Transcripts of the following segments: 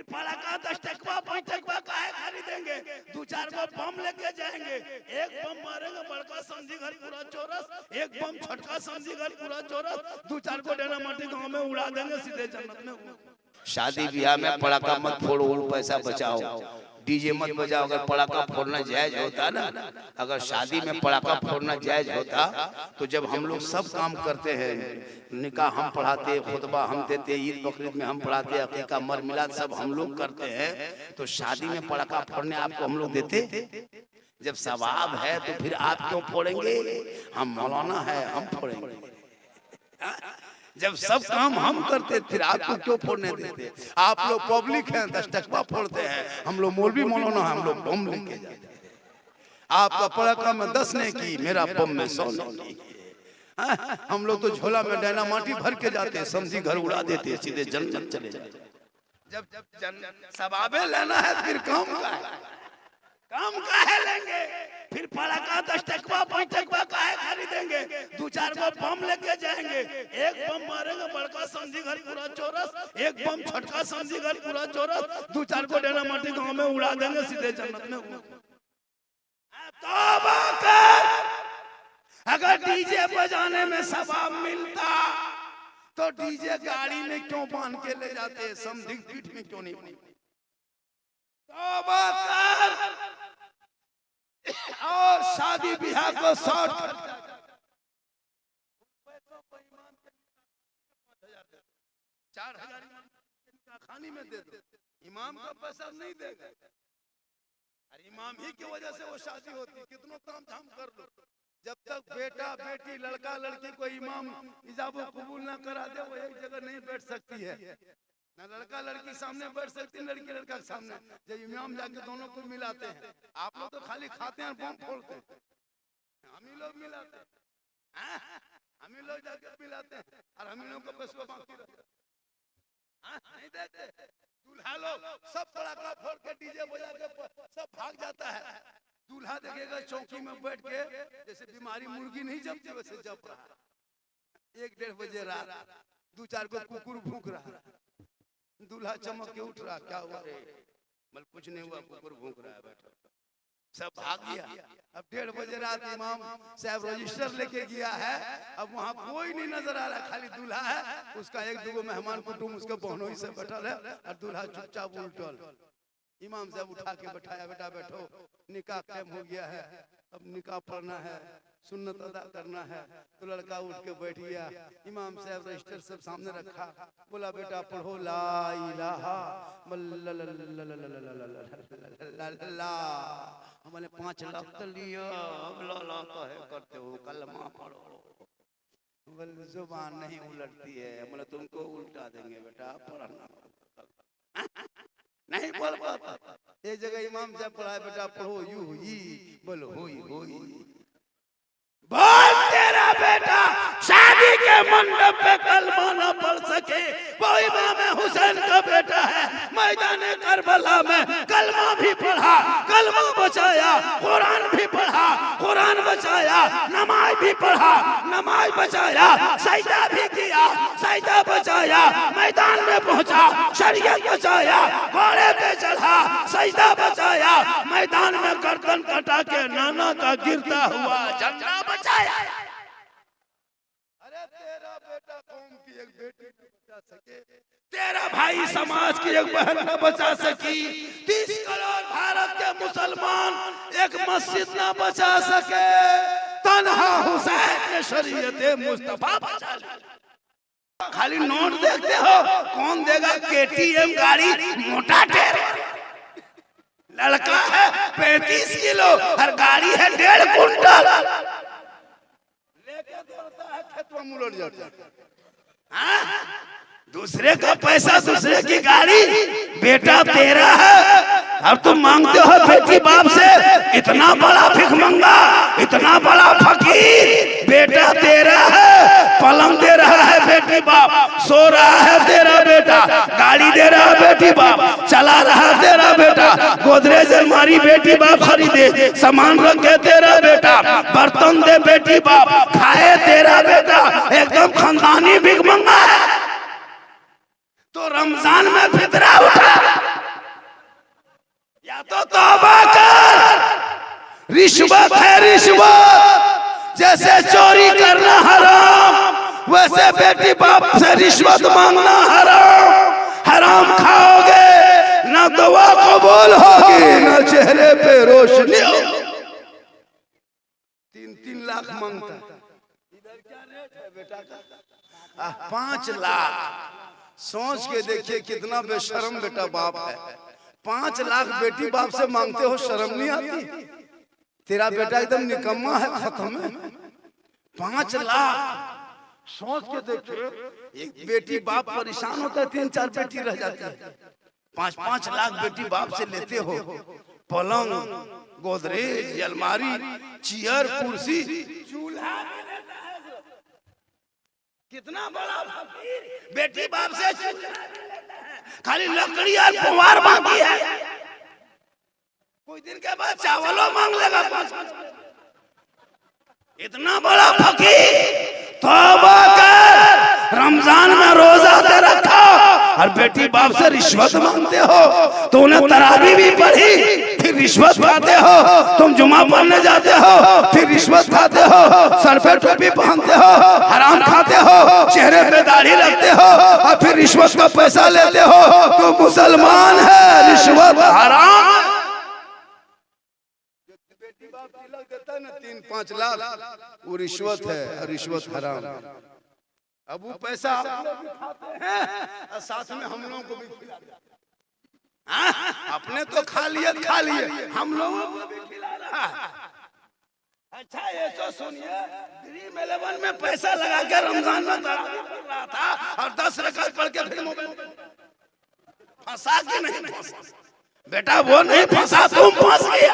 फिर पड़ाका 10 टकवा 5 टकवा काहे खरीदेंगे, 2-4 को बम लेके जाएंगे। एक बम मारेंगे बड़का समझी घर पूरा चौरस, एक बम छटका समझी घर पूरा चौरस, 2-4 को डेना माटी गांव में उड़ा देंगे, सीधे जन्नत में। शादी ब्याह में पड़ाका मत फोड़ो, पैसा बचाओ, डीजे मत बजाओ। अगर पड़ाका फोड़ना जायज होता ना, अगर शादी में पड़ाका फोड़ना जायज होता तो जब हम लोग सब काम करते हैं, निकाह हम पढ़ाते, खुतबा हम देते, ईद बकरीद में हम पढ़ाते, अकीका मर मिलाद सब हम लोग करते हैं, तो शादी में पड़ाका फोड़ने आपको हम लोग देते? जब सवाब है तो फिर आप क्यों फोड़ेंगे? हम मौलाना है, हम फोड़ेंगे। जब सब काम हम करते फिर आपको क्यों फोड़ने देते? आप लोग पब्लिक हैं, 10 टकवा फोड़ते हैं, हम लोग मौलवी मौलाना, हम लोग बम लेके जाते हैं। आपका पड़ाका में 10 ने की, मेरा बम में 100 ने की। हम लोग तो झोला में डायना माटी भर के जाते, समझी घर उड़ा देते, सीधे जन्नत चले जाते। जब सवाबे लेना है फिर काम का है लेंगे, फिर पड़ाका 10 टकवा 5 टकवा काहे खरीदेंगे, 2-4 को बम लेके जाएंगे। एक बम मारेंगे बड़का समझी घर पूरा चौरस, एक बम छटका समझी घर पूरा चौरस, 2-4 को डेना माटी गांव में उड़ा देंगे, सीधे जन्नत में। तौबा कर, अगर डीजे बजाने में सवाब मिलता तो डीजे गाड़ी में क्यों बांध के ले जाते, समझी पीठ में क्यों नहीं? तौबा कर और शादी ब्याह को शॉर्ट 4,000 खानी में दे दो, इमाम का पैसा नहीं देगा। अरे इमाम ही की वजह से वो शादी होती, कितनों ताम झाम कर लो, जब तक बेटा बेटी लड़का लड़की को इमाम इजाबो कबूल ना करा दे वो एक जगह नहीं बैठ सकती है। ना लड़का लड़की सामने बैठ सकती है, लड़की लड़का सामने। जब इमाम जाके दोनों को मिलाते हैं, आप लोग तो खाली खाते हैं, बम फोड़ते हैं, हम ही लोग मिलाते हैं, हम ही लोग जाके मिलाते हैं, और हम ही लोग को पैसा बाकी नहीं देते। दूल्हा लोग सब पड़ाका फोड़ के डीजे बजा के सब भाग जाता है। दूल्हा देखेगा चौकी में बैठ के, जैसे बीमारी मुर्गी नहीं जमती वैसे जप रहा। 1-1:30 बजे रात 2-4 को कुकुर भूख रहा, दूल्हा चमक के उठ रहा, क्या हुआ रे? बल कुछ नहीं हुआ, कुकुर भूख रहा है, बैठा। सब भाग गया। अब 1:30 बजे रात इमाम साहब रजिस्टर लेके गया है, अब वहाँ कोई नहीं नजर आ रहा, खाली दूल्हा है, उसका 1-2 मेहमान कुटुंब उसके बहनोई से बैठल है, और दूल्हा चुपचाप उल्टल। इमाम साहब उठा के बैठाया, बेटा बैठो, निकाह टाइम हो गया है, अब निकाह पढ़ना है, सुन्नत अदा करना है। तो लड़का उठ के बैठ गया, इमाम साहब रजिस्टर सब सामने रखा, बोला बेटा पढ़ो ला इलाहा हमने 5 लाख तो लिया, अब ला है करते हो, कलमा पढ़ो। बोल जुबान नहीं उलटती है, बोले तुमको उल्टा देंगे बेटा, पढ़ना नहीं पढ़ पाता। एक जगह इमाम साहब पढ़ाए, बेटा पढ़ो यू ही, बोलो होई होई। बोल तेरा बेटा शादी के मंडप पे कलमा न पढ़ सके, वो इमाम हुसैन का बेटा है, मैदान करबला में कलमा भी पढ़ा, कलमा बचाया, कुरान भी पढ़ा, कुरान बचाया, नमाज भी पढ़ा, नमाज बचाया, सजदा भी किया, सजदा बचाया, मैदान में पहुंचा, शरीयत बचाया, घोड़े पे चढ़ा, सजदा बचाया, मैदान में गर्दन कटा के नाना का गिरता हुआ झंडा बचाया। अरे तेरा बेटा कौम की एक बेटी बचा सके, तेरा भाई समाज की एक बहन न बचा सकी, 30 करोड़ भारत के मुसलमान एक मस्जिद न बचा सके, तन्हा हुसैन ने शरीयत मुस्तफा बचा ली। खाली नोट देखते हो, कौन देगा KTM गाड़ी, मोटा ढेर, लड़का है 35 किलो और गाड़ी है 1.5 कुंटल, लेके दौड़ता है, खेतवा में उलट जाता है। दूसरे का पैसा, दूसरे की गाड़ी, बेटा तेरा है, अब तुम मांगते हो बेटी बाप से, इतना बड़ा भिखमंगा, इतना बड़ा फकीर, बेटा तेरा है, पलंग दे रहा है बेटी बाप, सो रहा है तेरा बेटा, गाड़ी दे रहा है बेटी बाप, चला रहा है तेरा बेटा, गोदरेज अलमारी बेटी बाप खरीदे, सामान रखे तेरा बेटा, बर्तन दे बेटी बाप, खाए तेरा बेटा, एकदम खानदानी भिखमंगा है। तो रमजान में फितरा उठा, रिश्वत है रिश्वत। जैसे चोरी करना हराम, वैसे बेटी बाप से रिश्वत मांगना हराम। हराम खाओगे ना दुआ कबूल होगी, ना चेहरे पे रोशनी होगी। 3-3 लाख मांगता है। इधर क्या रेट है बेटा का? 5 लाख। सोच के देखिए कितना बेशर्म बेटा बाप है। 5 लाख बेटी बाप से मांगते हो, शर्म नहीं आती? तेरा बेटा एकदम निकम्मा है, खत्म है। 5 लाख सोच के देखिए। एक बेटी बाप परेशान होता है, 3-4 बेटी रह जाती है। 5-5 लाख बेटी बाप से लेते हो। पलंग, गोदरेज, अलमारी, चेयर, कुर्सी, चूल्हा। कितना बड़ा फकीर बेटी बाप से खाली लकड़ी और कुंवार बाकी है। कुछ दिन के बाद चावलों मांग लेगा। इतना बड़ा फकीर तौबा कर, रमजान में रोजा दे रखा और बेटी बाप से रिश्वत मांगते हो। तूने तरावी भी पढ़ी, फिर रिश्वत खाते हो। तुम जुमा पढ़ने जाते हो, फिर रिश्वत खाते हो। सर पे टोपी पहनते हो, हराम खाते हो। चेहरे पे दाढ़ी रखते हो और फिर रिश्वत का पैसा लेते हो। तो मुसलमान है, रिश्वत हराम। बेटी बाप तिलक देता है ना 3-5 लाख, वो रिश्वत है, रिश्वत हराम। अब वो पैसा खाते हैं और साथ में हम लोगों को भी खिलाते हैं। अपने तो खा लिए, हम लोगों को भी खिला रहा है। अच्छा ये तो सुनिए, ड्रीम 11 में पैसा लगा के रमजान में तरावी पढ़ रहा था और 10 रकात पढ़ के फिर मोबाइल फंसा के नहीं फंसा बेटा, वो नहीं फंसा, तुम फंस गया।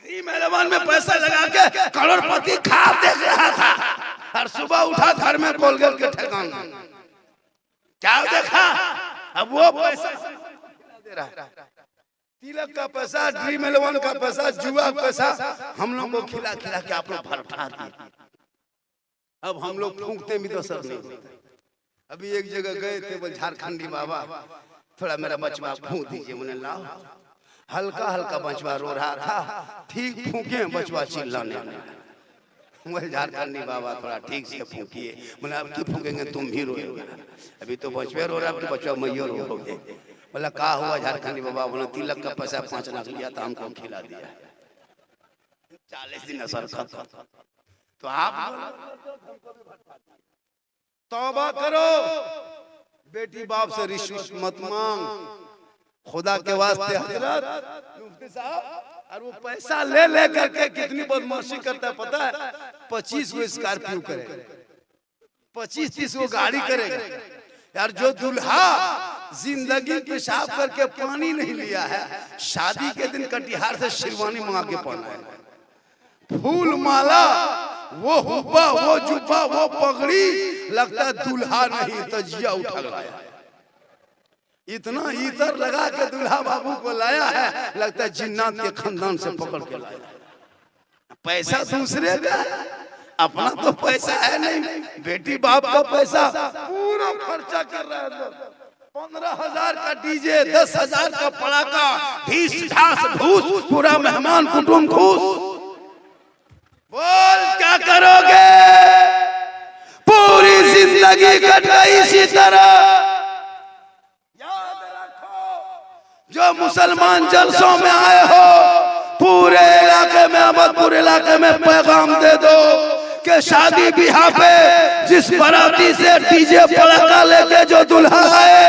ड्रीम 11 में पैसा लगा के करोड़पति खा देख रहा था और सुबह उठा घर में कोलगेट के ठेकान क्या देखा? अब वो पैसा दे रहा है। तिलक का पैसा, ड्रीम 11 का पैसा, जुआ का पैसा हम लोग को खिला के आप लोग भरपा दिए। अब हम लोग फूंकते भी तो सब नहीं। अभी एक जगह गए थे, वो झारखंडी बाबा, थोड़ा मेरा बचवा फूंक दीजिए। मैंने लाओ, हल्का हल्का बचवा रो रहा था, ठीक फूंके बचवा चिल्लाने लगा। वही झारखंडी बाबा थोड़ा ठीक से फूंकिए। बोला अब क्यों फूकेंगे, तुम भी रोएगे। अभी तो बचवे रो रहा, बच्चा मैयो रोगे। बोला कहा हुआ झारखंडी बाबा? बोला तिलक का पैसा 5 लाख लिया था, हमको खिला दिया। 40 दिन असर खत्म। तो आप तौबा करो, बेटी बाप से रिश्वत मत मांग, खुदा के वास्ते। हजरत मुफ्ती साहब, और वो पैसा ले करके कितनी बदमाशी करता है पता है? 25 को स्कॉर्पियो करेगा, 25-30 को गाड़ी करेगा। यार जो दूल्हा जिंदगी पेशाब करके पानी नहीं लिया है, शादी के दिन कटिहार से शेरवानी मंगा के पहना है, फूल माला, वो हुब्बा, वो जुब्बा, वो पगड़ी, लगता है दूल्हा नहीं तजिया उठा लाया। इतना इतर लगा के दूल्हा बाबू को लाया है, लगता है जिन्नात के खानदान से पकड़ के लाया। पैसा दूसरे का, अपना तो पैसा है नहीं। बेटी बाप का पैसा पूरा खर्चा कर रहा है। 15,000 का डीजे, 10,000 का पटाखा, ढीस ढास भूस, पूरा मेहमान कुटुंब खुश। बोल क्या करोगे? पूरी जिंदगी कट गई इसी तरह। जो मुसलमान जलसों में आए हो, पूरे इलाके में, अहमदपुर इलाके में पैगाम दे दो कि शादी ब्याह पे जिस बाराती से डीजे पटाखा लेके जो दुल्हा आए,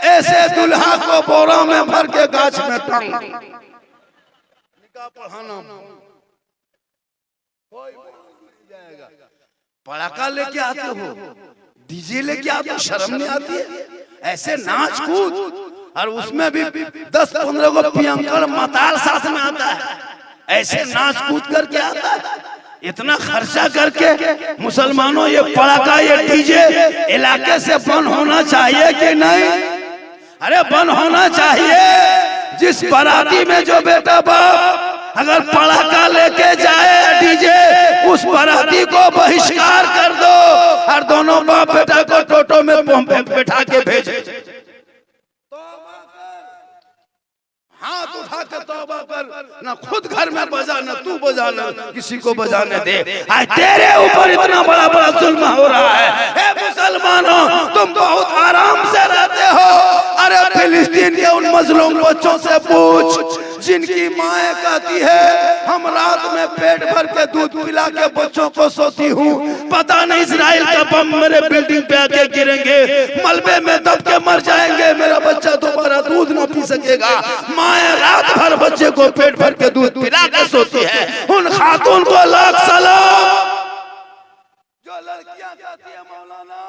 ऐसे दुल्हा को बोरा में भर के गाछ में टांग निकाह पढ़ाना। कोई नहीं जाएगा। पटाखा लेके आते हो, डीजे लेके आते हो, शर्म नहीं आती है? ऐसे नाच कूद, और उसमें भी 10-15 को पियंकर मताल साथ में आता है, ऐसे नाच कूद करके आता है। इतना खर्चा करके मुसलमानों, ये पटाखा, ये डीजे इलाके से बंद होना चाहिए कि नहीं? अरे बंद होना चाहिए। जिस बाराती में जो बेटा बाप अगर पटाखा लेके जाए डीजे, उस बाराती को बहिष्कार कर दो और दोनों बाप बेटा को टोटो में बैठा के भेजे। हाथ हाथ उठा के तौबा कर, ना खुद घर में बजा, ना तू बजा, ना किसी को बजाने दे। आज तेरे ऊपर इतना बड़ा बड़ा जुल्म हो रहा है। हे मुसलमानों, तुम बहुत आराम से रहते हो। अरे फिलिस्तीन के उन मजलूम बच्चों से पूछ जिनकी माएँ कहती है हम रात में पेट भर के दूध पिला के बच्चों को सोती हूँ, पता नहीं इजराइल का बम मेरे बिल्डिंग पे आके गिरेंगे, मलबे में दब के मर जाएंगे, मेरा बच्चा दोबारा दूध न पी सकेगा। माएँ रात भर बच्चे को पेट भर के दूध पिला के सोती है। उन खातून को लाख सलाम। जो लड़कियां कहती है मौलाना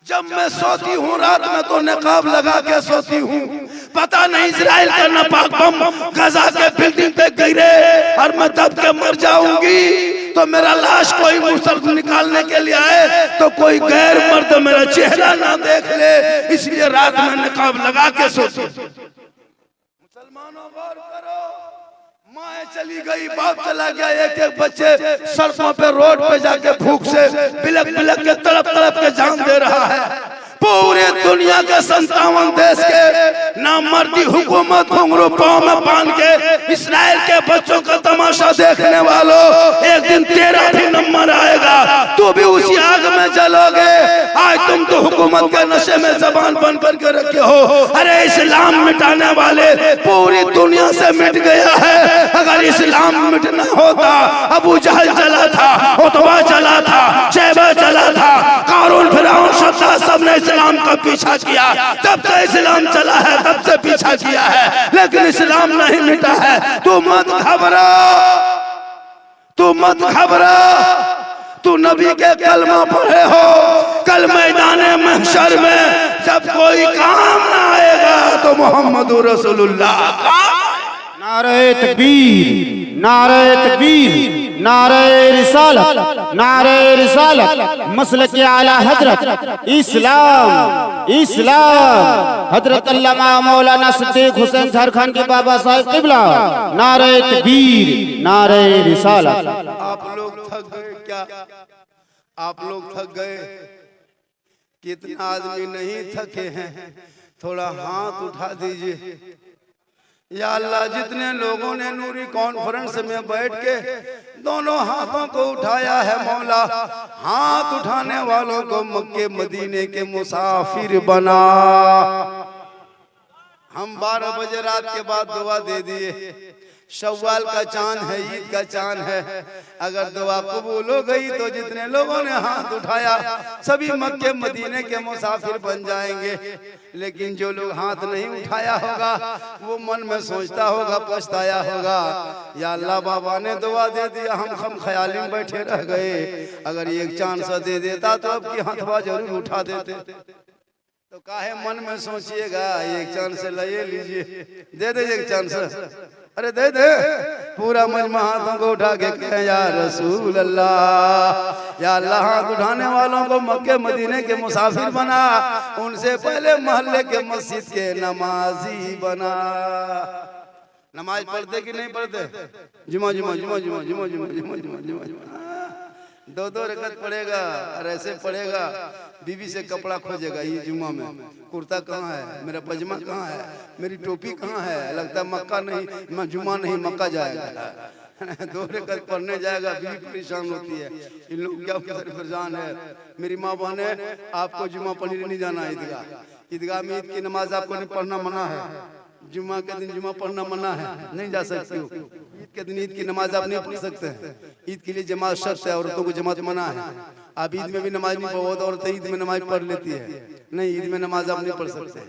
जब मैं सोती हूँ रात में तो नकाब लगा के सोती हूँ, पता नहीं इजराइल का नापाक बम गजा के बिल्डिंग पे गिरे और मैं दब के मर जाऊंगी तो मेरा लाश कोई मुसलमान निकालने के लिए आए तो कोई गैर मर्द मेरा चेहरा ना देख ले, इसलिए रात में नकाब लगा के सोती। मुसलमानों गौर करो, माँ चली गई, बाप चला गया, एक एक बच्चे सड़कों पे रोड पे जाके भूख से बिलक बिलक के तड़प तड़प के जान दे रहा है। पूरे दुनिया के 57 देश के नामर्दी हुकूमत घुंघरू पांव में बांध के इस्राएल के बच्चों का तमाशा देखने वालों, एक दिन तेरा भी नंबर आएगा, तू भी उसी आग में जलोगे। आज तुम तो हुकूमत के नशे में जबान बंद करके रखे हो। अरे इस्लाम मिटाने वाले पूरी दुनिया से मिट गया है। अगर इस्लाम मिटना होता, अबू जहल चला था, उतबा चला था, शैबा चला था, कारून फिरौन शद्दाद सबने इस्लाम का पीछा किया, तब से इस्लाम चला है, तब से पीछा किया है, लेकिन इस्लाम नहीं मिटा है। तू मत घबरा, तू मत घबरा, तू नबी के कलमा पढ़े हो, कल मैदान महशर में जब कोई काम ना आएगा तो मोहम्मद रसूलुल्लाह। नारे तकबीर, नारे तकबीर, नारे रिसालत, नारे रिसालत, मसलक आला हजरत इस्लाम, इस्लाम, हजरत अल्लामा मौलाना सिद्दीक हुसैन झारखंड के बाबा साहब किबला। नारे तकबीर, नारे रिसालत। आप लोग थक गए क्या? आप लोग थक गए? कितना आदमी नहीं थके हैं? थोड़ा हाथ उठा दीजिए। या अल्लाह, जितने लोगों ने नूरी कॉन्फ्रेंस में बैठ के दोनों हाथों को उठाया है मौला, हाथ उठाने वालों को मक्के मदीने के मुसाफिर बना। हम 12 बजे रात के बाद दुआ दे दिए। शव्वाल का चांद है, ईद का चांद है, अगर दुआ कबूल हो गई तो जितने लोगों ने हाथ उठाया सभी मक्के मदीने के मुसाफिर बन जाएंगे। लेकिन जो लोग हाथ नहीं उठाया होगा वो मन में सोचता होगा, पछताया होगा, या अल्लाह बाबा ने दुआ दे दिया, हम ख्याली में बैठे रह गए। अगर एक चांस दे देता तो अब की हाथवा जरूर उठा देते। तो काहे मन में सोचिएगा, एक चांस ले लीजिए, दे दे एक चांस, अरे दे दे। पूरा मजमा हाथों को उठा के कहे या रसूल अल्लाह, या अल्लाह, हाथ उठाने वालों को मक्के मदीने के मुसाफिर बना, उनसे पहले मोहल्ले के मस्जिद के नमाजी बना। नमाज पढ़ते कि नहीं पढ़ते? जुमा जुमा जुमा जुमा जुमा जुमा जुमा जुमा जुमा जुमा 2-2 रकत पढ़ेगा और ऐसे पढ़ेगा, बीवी से कपड़ा खोजेगा, ये जुमा में कुर्ता कहाँ है, मेरा पजामा कहाँ है, मेरी टोपी कहाँ है, लगता है मक्का नहीं, मैं जुमा नहीं मक्का जाएगा। 2 रकत पढ़ने जाएगा, बीवी परेशान होती है, इन लोग क्या परेशान है। मेरी माँ बहने, आपको जुमा पढ़ने नहीं जाना है ईदगाह। ईदगाह में ईद की नमाज आपको नहीं पढ़ना मना है, जुमा के दिन जुमा पढ़ना मना है, नहीं जा सकते हो। ईद के दिन ईद की नमाज आप नहीं पढ़ सकते हैं, ईद के लिए जमात शर्त है, औरतों को जमात मना है। आप ईद में भी नमाज नहीं, बहुत औरतें ईद में नमाज पढ़ लेती है, नहीं ईद में नमाज आप नहीं पढ़ सकते।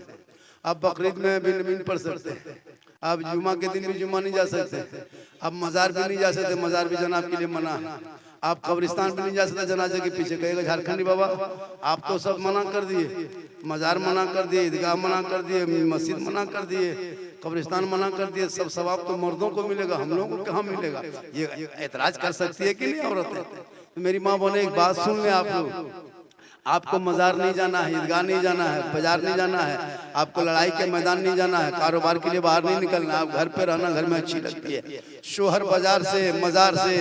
आप बकरीद में भी नहीं पढ़ सकते, आप जुमा के दिन भी जुमा नहीं जा सकते, आप मजार भी नहीं जा सकते, मजार भी जाना आपके लिए मना है। आप कब्रिस्तान भी नहीं जा सकते जनाजे के पीछे, कहेगा झारखंडी बाबा आप तो सब मना कर दिए, मजार मना कर दिए, ईदगाह मना कर दिए, मस्जिद मना कर दिए, कब्रिस्तान मना कर दिए, सब सवाब तो मर्दों को मिलेगा, हम लोगों को कहाँ मिलेगा? ये एतराज कर सकती है कि नहीं औरतें? तो मेरी माँ बोले एक बात सुन ले आप लोग, आपको मजार नहीं जाना है, ईदगाह नहीं जाना है, बाजार नहीं जाना है, आपको लड़ाई के मैदान नहीं जाना है, कारोबार के लिए बाहर नहीं निकलना, आप घर पे रहना, घर में अच्छी लगती है। शोहर बाजार से मजार से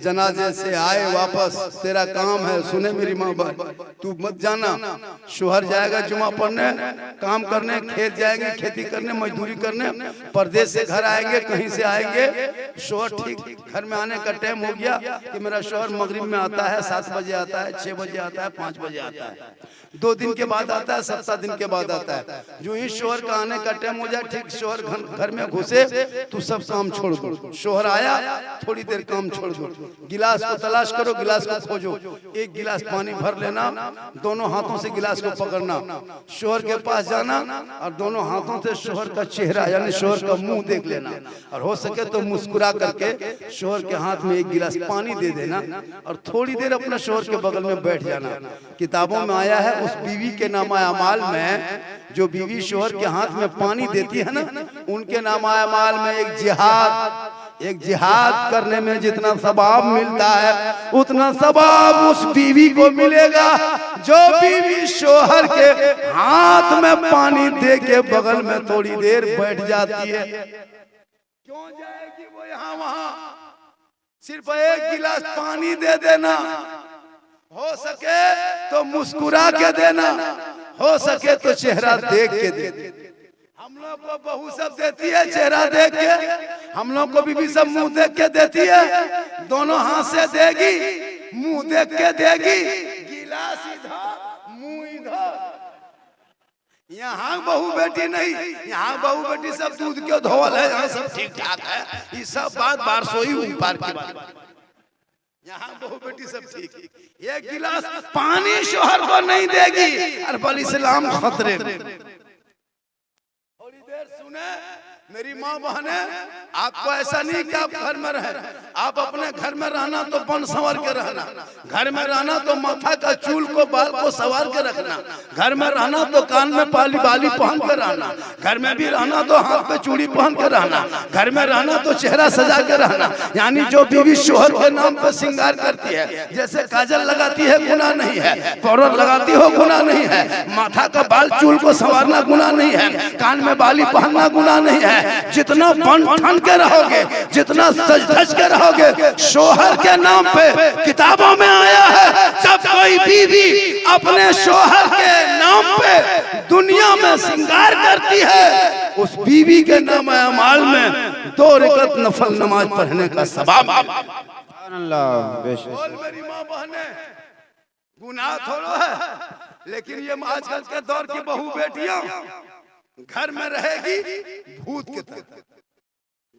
जनाजे से आए वापस, तेरा काम है, सुने मेरी माँ बात, तू मत जाना। शोहर जाएगा जुमा पढ़ने, काम करने, खेत जाएंगे, खेती करने, मजदूरी करने, परदेश से घर आएंगे, कहीं से आएंगे। शोहर ठीक घर में आने का टाइम हो गया कि मेरा शोहर मगरिब में आता है, 7 बजे आता है, 6 बजे आता है, 5 बजे आता है, 2 दिन के बाद आता है, 7 दिन के बाद आता है। जो ही शोहर का आने का टाइम हो जाए, ठीक शोहर घर में घुसे तू सब काम छोड़ दो। शोहर आया, थोड़ी देर काम छोड़ दो, गिलास को तलाश करो, गिलास को खोजो, एक गिलास पानी भर लेना, दोनों हाथों से गिलास को पकड़ना, शोहर के पास जाना और दोनों हाथों से शोहर का चेहरा यानी शोहर का मुंह देख लेना, और हो सके तो मुस्कुरा करके शोहर के हाथ में एक गिलास पानी दे देना और थोड़ी देर अपना शोहर के बगल में बैठ जाना। किताबों में आया है उस बीवी के नामा अमाल में, जो बीवी शोहर के हाथ में पानी देती है ना, उनके नामा अमाल में एक जिहाद करने में जितना सवाब मिलता है, उतना सवाब उस बीवी को मिलेगा जो बीवी शोहर के हाथ में पानी दे के बगल में थोड़ी देर बैठ जाती है। क्यों जाएगी वो यहाँ वहाँ? सिर्फ एक गिलास पानी दे देना, हो सके तो मुस्कुरा के देना, हो सके तो चेहरा देख के दे। हम लोग को बहू सब देती है चेहरा देख के, हम लोग को बीवी सब मुंह देख के देती है, दोनों हाथ से देगी, मुंह देख के देगी, गिलास इधर मुंह इधर। यहाँ बहू बेटी नहीं, यहाँ बहू बेटी सब दूध के धोवल है, यहाँ सब ठीक ठाक है, ये सब बात बारसोई ऊपर की बात। यहाँ बहू बेटी सब ठीक, एक गिलास पानी शोहर को नहीं देगी, और बल इस्लाम खतरे। थोड़ी देर सुने मेरी माँ बहने, आपको ऐसा नहीं कि आप घर में रहे, आप अपने घर में रहना तो बन संवर के रहना, घर में रहना तो माथा का चूल को बाल को संवार के रखना, घर में रहना तो कान में बाली पहन के रहना, घर में भी रहना तो हाथ पे चूड़ी पहन के रहना, घर में रहना तो चेहरा सजा के रहना। यानी जो बीवी शोहर के नाम पे श्रृंगार करती है, जैसे काजल लगाती है गुनाह नहीं है, पाउडर लगाती हो गुनाह नहीं है, माथा का बाल चूल को संवारना गुनाह नहीं है, कान में बाली पहनना गुनाह नहीं है। जितना बन ठन के रहोगे, जितना सज धज के रहोगे, शोहर के नाम पे किताबों में आया है, जब कोई बीवी अपने शोहर के नाम पे दुनिया में श्रृंगार करती है, उस बीवी के नाम अमाल में 2 रकात नफल नमाज पढ़ने का सवाब। मेरी माँ बहने, गुनाह थोड़ा है, लेकिन ये आजकल के दौर की बहू बेटियां घर में रहेगी भूत के तरह,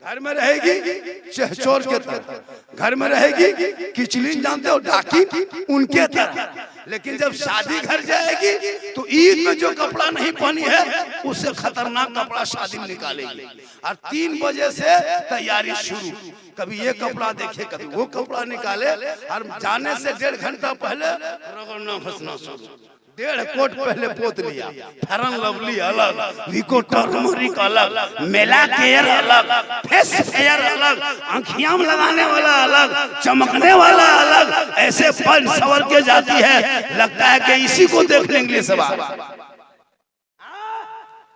घर में रहेगी चहचोर के तरह, घर में रहेगी किचलिन जानते हो डाकी उनके तरह, लेकिन जब शादी घर जाएगी तो ईद में जो कपड़ा नहीं पहनी है उससे खतरनाक कपड़ा शादी में निकालेगी, और 3 बजे से तैयारी शुरू, कभी ये कपड़ा देखे कभी वो कपड़ा निकाले, और जाने से 1.5 घंटा पहले रगड़ना फंसना शुरू। 1.5 कोट पहले पोत लिया, फेरन लवली अलग, विको टर्मरिक अलग, मेला केयर अलग, फेस फेयर अलग, आँखियाँ में लगाने वाला अलग, चमकने वाला अलग, ऐसे पल सवर के जाती है, लगता है कि इसी को देख लेंगे सब।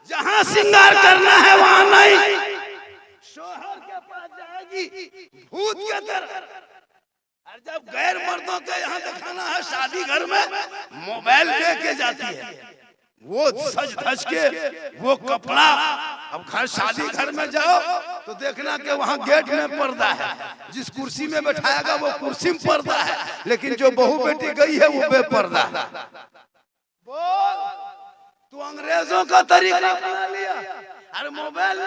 जहाँ श्रृंगार करना है वहाँ नहीं, शोहर के पास जाएगी भूत के तरह। और जब गैर मर्दों के यहाँ दिखाना है शादी घर में, मोबाइल लेके जाती है, वो सज धज के वो कपड़ा। अब घर शादी घर में जाओ तो देखना कि वहाँ गेट में पर्दा है, जिस कुर्सी में बैठाएगा वो कुर्सी में पर्दा है, लेकिन जो बहू बेटी गई है वो बेपर्दा है। बोल, तू अंग्रेजों का तरीका अपना लिया, अरे मोबाइल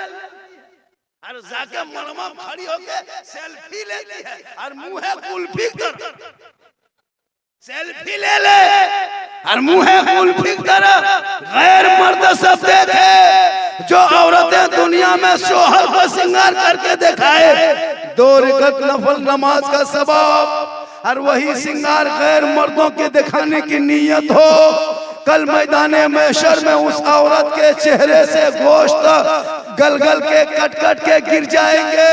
और जाके मलमा खड़ी होके सेल्फी लेती है, और मुंह है कुल्फी कर, सेल्फी ले ले और मुंह है कुल्फी कर। गैर मर्द सब देखे, जो औरतें दुनिया में शोहर को श्रृंगार करके दिखाए 2 रकात नफल नमाज का सवाब, और वही श्रृंगार गैर मर्दों के दिखाने की नीयत हो, कल मैदाने महशर में उस औरत के चेहरे से गोश्त गल गल के कट कट के गिर जाएंगे,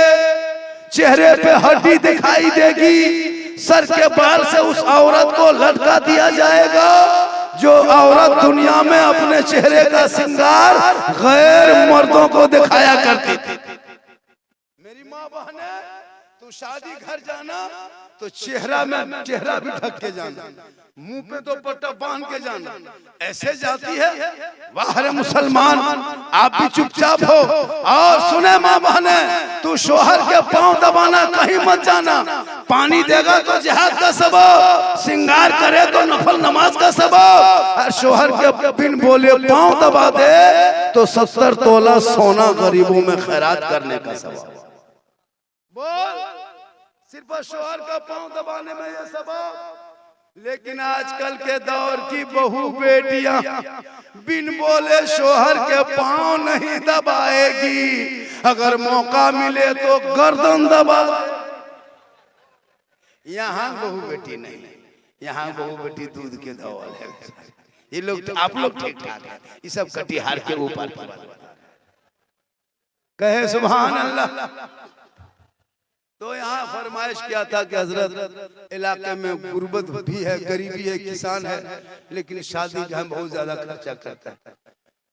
चेहरे पे हड्डी दिखाई देगी, सर के बाल से उस औरत को लटका दिया जाएगा। जो औरत दुनिया में अपने चेहरे का श्रृंगार गैर मर्दों को दिखाया करती थी। मेरी माँ बहने, तू शादी घर जाना तो चेहरा भी ढक के जाना, मुंह पे तो पट्टा बांध के जाना, ऐसे जाती है। वाह रे मुसलमान, आप भी चुपचाप हो और सुने माँ बहने, तू शोहर के पांव दबाना कहीं मत जाना। पानी देगा तो जिहाद का सबब, श्रृंगार करे तो नफल नमाज का सबब, और शोहर के बिन बोले पांव दबा दे तो 70 तोला सोना गरीबों में खैरात करने का सबब। बोल, सिर्फ शोहर का पांव दबाने में ये सबब। लेकिन आजकल के दौर की बहू बेटियां बिन बोले शोहर के पांव नहीं दबाएगी, अगर मौका मिले तो गर्दन दबा। यहाँ बहू बेटी नहीं, यहाँ बहू बेटी दूध के धौल है। ये लोग, आप लोग ठीक ठाक है, ये सब कटिहार के ऊपर कहे सुभान अल्लाह। तो यहाँ फरमाइश किया था कि हजरत इलाके में गुर्बत भी है, गरीबी है, किसान है, लेकिन शादी जो है बहुत ज्यादा खर्चा करता है।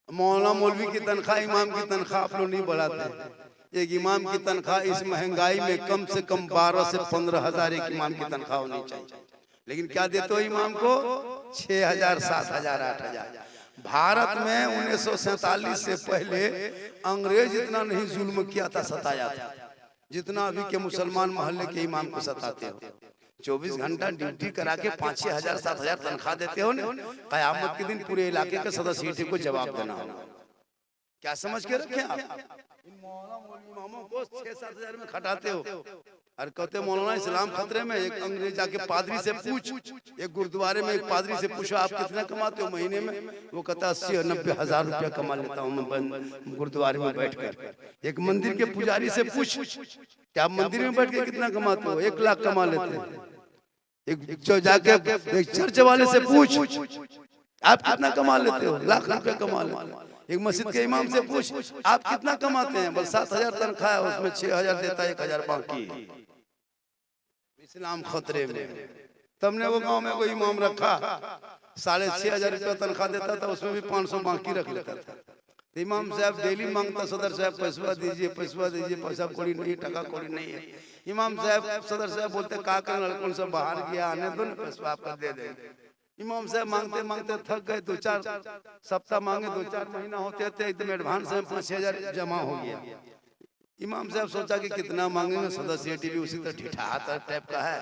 मौलाना मौलवी की तनख्वाह, इमाम की तनख्वाह आप लोग नहीं बढ़ाते। एक इमाम की तनख्वाह इस महंगाई में कम से कम 12 से 15 हजार एक इमाम की तनख्वाह होनी चाहिए। लेकिन क्या देते हो इमाम को? 6,000, 7,000, 8,000। भारत में 1947 से पहले अंग्रेज इतना नहीं जुल्म किया था, सताया था जितना अभी के मुसलमान मोहल्ले के इमाम को सताते हो। 24 घंटा ड्यूटी करा के 5-6 हजार 7 हजार तनख्वाह देते हो ना, कयामत के दिन पूरे इलाके के सदस्य को जवाब देना होगा। क्या समझ के रखे आप? इन मौलाना मौलवी इमामों को 6-7 हजार में खटाते हो और कहते मौलाना इस्लाम खतरे में। एक अंग्रेज जाके पादरी से पूछ, एक गुरुद्वारे में एक पादरी से पूछो आप कितना कमाते हो महीने में? वो कहता 80-90 हजार रुपया कमा लेता हूँ मैं गुरुद्वारे में बैठकर। एक मंदिर के पुजारी से पूछ कि आप मंदिर में बैठ के कितना कमाते हो? 1 लाख कमा लेते हैं। एक जाके एक चर्च वाले से पूछ आप कितना कमा लेते हो? लाख रुपया कमा लेते हो। एक मस्जिद के इमाम से पूछ आप कितना कमाते हैं? बस 7,000 तनख्वाह है, उसमें 6,000 देता है, 1,000 बाकी। इस्लाम खतरे में। तुमने वो गांव में कोई इमाम रखा, 6,500 रुपया तनख्वाह देता था, उसमें भी 500 बाकी रख लेता था। तो इमाम साहब डेली मांगता, सदर साहब पैसा दीजिए, पैसा दीजिए, पैसा कौड़ी नहीं, टका कौड़ी नहीं है। इमाम साहब, सदर साहब बोलते का कर, लड़कों से बाहर गया, आने दो ना, पैसा आपका दे देंगे। इमाम साहब मांगते मांगते थक गए, 2-4 सप्ताह मांगे, 2-4 महीना होते थे, एकदम एडवांस में 5,000 जमा हो गया। इमाम साहब सोचा कि कितना मांगेंगे, सदस्य भी उसी तरह ठिठाहा टाइप का है,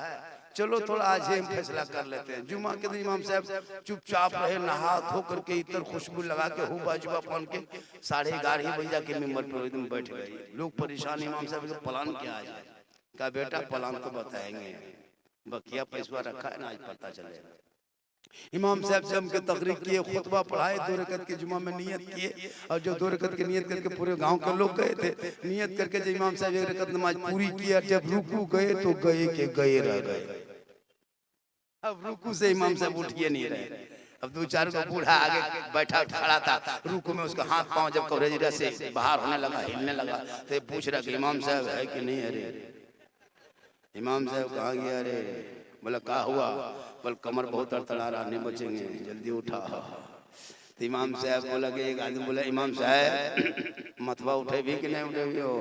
चलो थोड़ा आज ही हम फैसला कर लेते हैं। जुमा के दिन इमाम साहब चुपचाप रहे, नहा धो करके इतर खुशबू लगा के हुबा जुबा पहन के 11:30 बजे जाके मेंबर पर एकदम बैठ गए। लोग परेशान, इमाम साहब का प्लान क्या है? कहा बेटा प्लान तो बताएंगे, बकिया पैसा रखा है ना, आज पता चलेगा। इमाम साहब जम के तकरीर किए, खुतबा पढ़ाए, 2 रकत के जुमा में नियत किए, और जो 2 रकत की नियत करके पूरे गांव के लोग गए थे, नियत करके जब इमाम साहब 1 रकत नमाज पूरी किया, जब रुकू गए तो गए के गए रह गए। अब रुकू से इमाम साहब उठ के नहीं रहे। अब 2-4 को बूढ़ा आगे बैठा खड़ा था, रुकू में उसका हाथ पांव जब कवरेज से बाहर होने लगा, हिलने लगा, तो पूछ रहा कि इमाम साहब है कि नहीं? अरे इमाम साहब कहाँ गया? अरे बोला का हुआ? बोल कमर बहुत तड़तड़ा रहा, नहीं बचेंगे, जल्दी उठा। तो इमाम साहब बोला कि एक आदमी बोला इमाम साहब मथवा उठे भी कि नहीं उठे भी हो?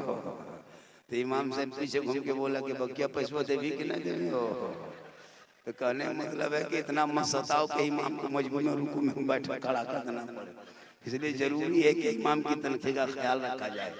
तो इमाम साहब पीछे घूम के बोला कि बकिया पैसा दे भी कि नहीं देवी हो? तो कहने मतलब है कि इतना मत सताओ कि इमाम को मजबूर में रुकू में बैठा खड़ा कर देना पड़े। इसलिए जरूरी है कि इमाम की तनख्वाह का ख्याल रखा जाए।